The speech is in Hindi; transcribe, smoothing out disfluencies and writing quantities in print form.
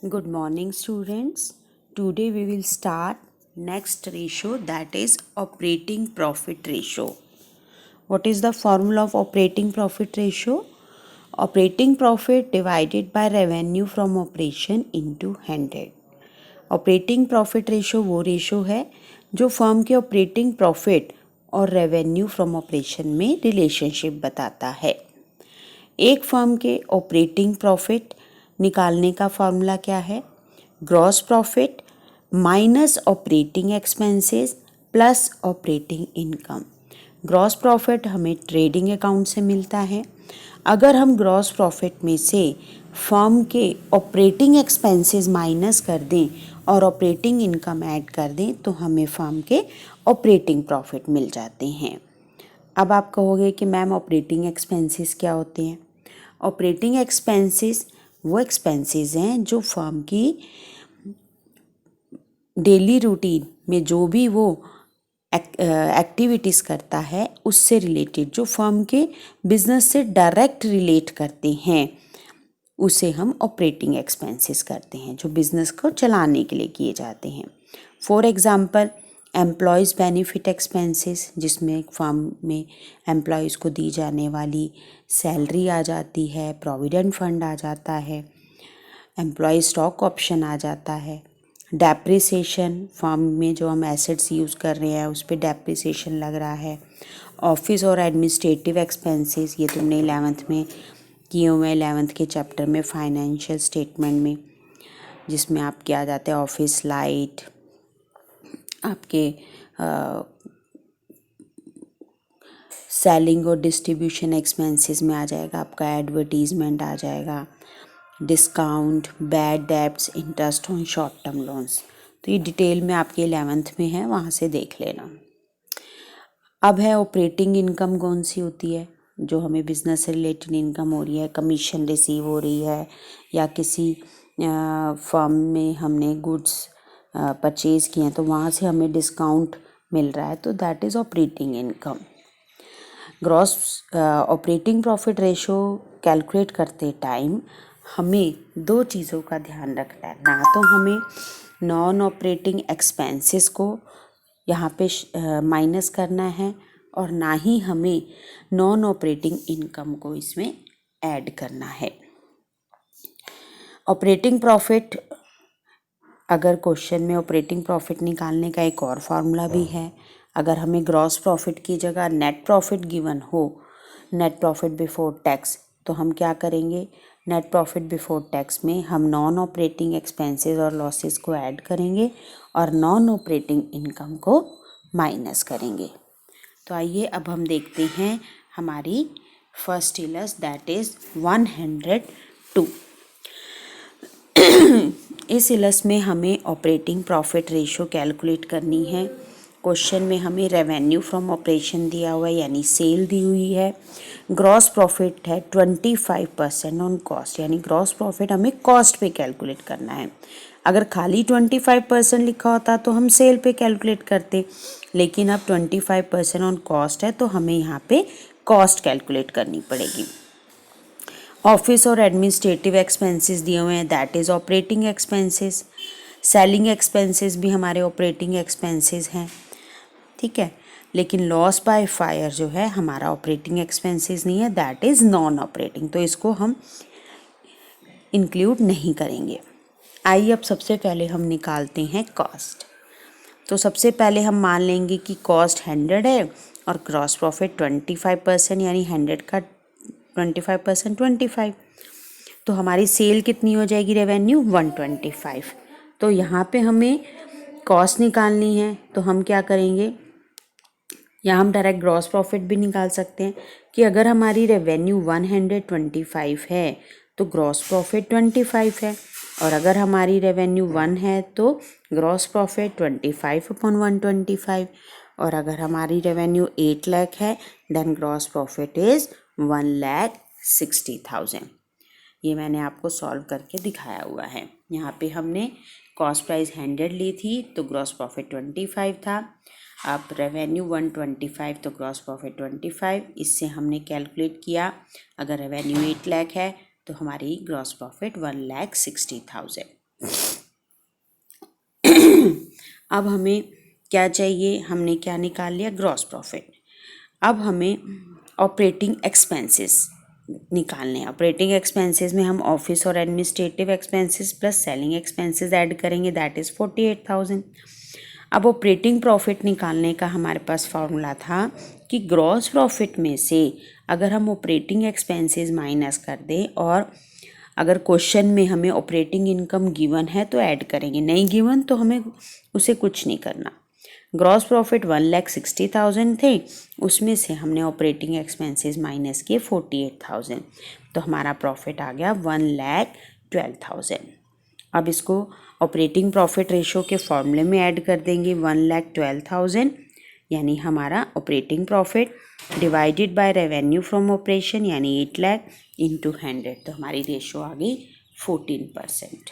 Good morning, students. Today we will start next ratio, that is operating profit ratio. What is the formula of operating profit ratio? Operating profit divided by revenue from operation into 100. Operating profit ratio वो रेशो है जो फर्म के ऑपरेटिंग प्रॉफिट और रेवेन्यू फ्रॉम ऑपरेशन में रिलेशनशिप बताता है। एक फर्म के ऑपरेटिंग प्रॉफिट निकालने का फॉर्मूला क्या है? Gross profit minus operating expenses plus operating income. Gross profit हमें ट्रेडिंग अकाउंट से मिलता है। अगर हम ग्रॉस प्रॉफिट में से फर्म के ऑपरेटिंग एक्सपेंसेस माइनस कर दें और ऑपरेटिंग इनकम ऐड कर दें तो हमें फर्म के ऑपरेटिंग प्रॉफिट मिल जाते हैं। अब आप कहोगे कि मैम ऑपरेटिंग एक्सपेंसेस क्या होते हैं? ऑपरेटिंग एक्सपेंसेस वो एक्सपेंसेस हैं जो फर्म की डेली रूटीन में जो भी वो एक्टिविटीज़ करता है उससे रिलेटेड, जो फर्म के बिजनेस से डायरेक्ट रिलेट करते हैं, उसे हम ऑपरेटिंग एक्सपेंसेस करते हैं, जो बिजनेस को चलाने के लिए किए जाते हैं। For example employees benefit expenses, जिसमें एक फर्म में एम्प्लॉयज़ को दी जाने वाली सैलरी आ जाती है, प्रोविडेंट फंड आ जाता है, एम्प्लॉय स्टॉक ऑप्शन आ जाता है। डेप्रिसिएशन, फर्म में जो हम एसेट्स यूज़ कर रहे हैं उस पर डेप्रिसिएशन लग रहा है। ऑफिस और एडमिनिस्ट्रेटिव एक्सपेंसेस, ये तुमने 11th में किए हुए हैं, 11th के चैप्टर में फाइनेंशियल स्टेटमेंट में, जिसमें आपके आ जाते हैं ऑफिस लाइट, आपके सेलिंग और डिस्ट्रीब्यूशन एक्सपेंसेस में आ जाएगा, आपका एडवर्टीज़मेंट आ जाएगा, discount, bad debts, interest on short term loans. तो ये डिटेल में आपके 11th में है, वहाँ से देख लेना। अब है ऑपरेटिंग इनकम कौन सी होती है? जो हमें बिजनेस से रिलेटेड इनकम हो रही है, कमीशन रिसीव हो रही है या किसी फर्म में हमने गुड्स परचेज़ किए हैं तो वहाँ से हमें डिस्काउंट मिल रहा है, तो that is operating income. Gross operating profit ratio calculate करते टाइम हमें दो चीज़ों का ध्यान रखना है। ना तो हमें नॉन ऑपरेटिंग एक्सपेंसेस को यहाँ पे माइनस करना है और ना ही हमें नॉन ऑपरेटिंग इनकम को इसमें ऐड करना है। ऑपरेटिंग प्रॉफिट, अगर क्वेश्चन में ऑपरेटिंग प्रॉफिट निकालने का एक और फार्मूला भी है। अगर हमें ग्रॉस प्रॉफिट की जगह नेट प्रॉफिट गिवन हो, नेट प्रॉफिट बिफोर टैक्स, तो हम क्या करेंगे? नेट प्रॉफिट बिफोर टैक्स में हम नॉन ऑपरेटिंग एक्सपेंसेस और लॉसेस को ऐड करेंगे और नॉन ऑपरेटिंग इनकम को माइनस करेंगे। तो आइए अब हम देखते हैं हमारी फर्स्ट इलस, दैट इज़ 102। इस इलस में हमें ऑपरेटिंग प्रॉफिट रेशो कैलकुलेट करनी है। क्वेश्चन में हमें रेवेन्यू फ्रॉम ऑपरेशन दिया हुआ है, यानी सेल दी हुई है। ग्रॉस प्रॉफिट है 25% ऑन कॉस्ट, यानी ग्रॉस प्रॉफिट हमें कॉस्ट पे कैलकुलेट करना है। अगर खाली 25% लिखा होता तो हम सेल पे कैलकुलेट करते, लेकिन अब 25% ऑन कॉस्ट है तो हमें यहाँ पे कॉस्ट कैलकुलेट करनी पड़ेगी। ऑफिस और एडमिनिस्ट्रेटिव एक्सपेंसेस दिए हुए हैं, that is operating expenses. Selling expenses भी हमारे ऑपरेटिंग एक्सपेंसेस हैं, ठीक है। लेकिन लॉस बाय फायर जो है हमारा ऑपरेटिंग एक्सपेंसेस नहीं है, दैट इज़ नॉन ऑपरेटिंग, तो इसको हम इंक्लूड नहीं करेंगे। आइए अब सबसे पहले हम निकालते हैं कॉस्ट। तो सबसे पहले हम मान लेंगे कि कॉस्ट 100 है और ग्रॉस प्रॉफिट 25%, यानी 100 का 25% 25, तो हमारी सेल कितनी हो जाएगी? रेवेन्यू 125। तो यहाँ पे हमें कॉस्ट निकालनी है, तो हम क्या करेंगे? या हम डायरेक्ट ग्रॉस प्रॉफिट भी निकाल सकते हैं कि अगर हमारी रेवेन्यू 125 है तो ग्रॉस प्रॉफिट 25 है, और अगर हमारी रेवेन्यू 1 है तो ग्रॉस प्रॉफिट 25/125, और अगर हमारी रेवेन्यू 8 लाख है देन ग्रॉस प्रॉफिट इज़ 1,60,000। ये मैंने आपको सॉल्व करके दिखाया हुआ है। यहाँ पे हमने कॉस्ट प्राइस 100 ली थी तो ग्रॉस प्रॉफिट 25 था। अब रेवेन्यू 125 तो ग्रॉस प्रॉफिट 25, इससे हमने कैलकुलेट किया अगर रेवेन्यू 8 लाख है तो हमारी ग्रॉस प्रॉफिट 1,60,000। अब हमें क्या चाहिए, हमने क्या निकाल लिया, ग्रॉस प्रॉफिट। अब हमें ऑपरेटिंग एक्सपेंसेस निकालने हैं। ऑपरेटिंग एक्सपेंसेस में हम ऑफिस और administrative expenses plus selling expenses add करेंगे, दैट इज़ 48,000। अब ऑपरेटिंग प्रॉफिट निकालने का हमारे पास फार्मूला था कि ग्रॉस प्रॉफिट में से अगर हम ऑपरेटिंग एक्सपेंसेस माइनस कर दें और अगर क्वेश्चन में हमें ऑपरेटिंग इनकम गिवन है तो ऐड करेंगे, नहीं गिवन तो हमें उसे कुछ नहीं करना। ग्रॉस प्रॉफिट 1,60,000 थे, उसमें से हमने ऑपरेटिंग एक्सपेंसेस माइनस किए 48,000, तो हमारा प्रॉफिट आ गया 1,12,000। अब इसको ऑपरेटिंग प्रॉफिट रेशो के फॉर्मूले में ऐड कर देंगे, 1,12,000 यानी हमारा operating profit divided by revenue from operation यानी 8 लाख इंटू 100, तो हमारी रेशो आ गई 14%।